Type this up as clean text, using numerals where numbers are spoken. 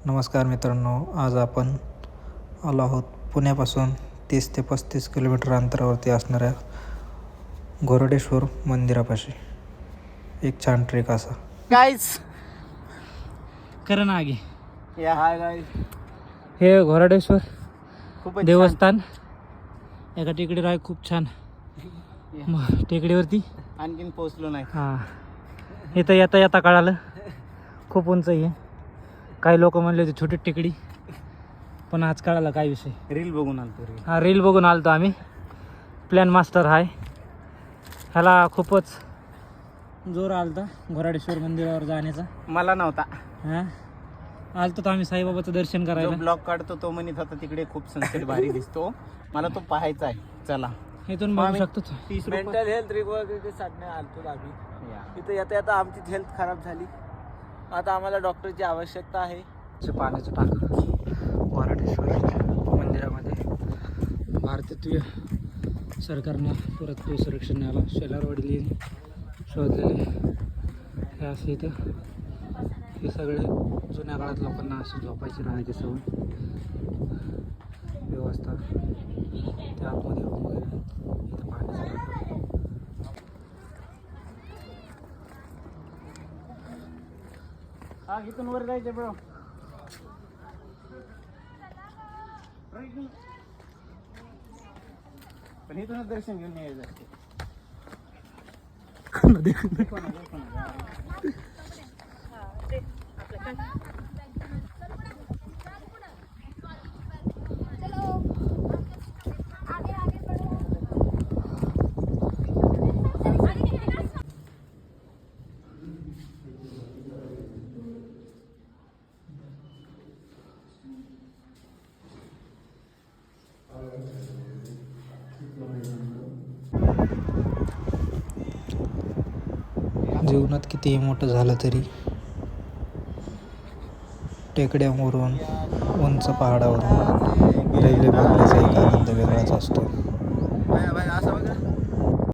नमस्कार मित्रांनो, आज आपण आलो आहोत पुण्यापासून 30 ते 35 किलोमीटर अंतरावरती असणाऱ्या घोरडेश्वर मंदिरापाशी. एक छान ट्रेक असा. गाइस करा ना आगे. या हाय गाइस, हे घोरडेश्वर खूपच देवस्थान एका टेकडीवर आहे. खूप छान टेकडीवरती. छान. आणखीन पोहोचलो नाही. हां, इथं येता येता कळालं खूप उंच आहे. काही लोक म्हणले होते छोटी टेकडी, पण आज कळालं काय विषय. रील बघून आलतो रील. हा, रील बघून आलतो आम्ही. प्लॅन मास्टर आहे. ह्याला खूपच जोर आलता घोराडेश्वर मंदिरावर जाण्याचा. मला नव्हता. हां, आलतो तर आम्ही साईबाबाचं दर्शन जो करायला. ब्लॉग काढतो तो म्हणत होता तिकडे खूप सनसेट भारी दिसतो, मला तो पाहायचा आहे. चला इथून बघू शकतो. 30 मेंटल हेल्थ रिकव्हरी साठी आलतो आम्ही. इथं येता येता आमची हेल्थ खराब झाली. आता आम्हाला डॉक्टरची आवश्यकता आहे. पाण्याचं टाकं घोराडेश्वर मंदिरामध्ये भारतीय सरकारनं पुरातत्व संरक्षणाला शेलारवाडी शोधलेले हे असे. इथं हे सगळे जुन्या काळात लोकांना असे झोपायचे राहायचे सवय व्यवस्था. त्या आतमध्ये रूम वगैरे आहेत. इथं पाण्याचं टाकं. हा, इथून वर जायचं ब्रो. पण इथूनच दर्शन घेऊन यायचं असते. जीवनात कितीही मोठं झालं तरी टेकड्यांवरून उंच पहाडावरून रेल्वे बघण्याचा एक आनंद वेगळाच असतो. असं बघा.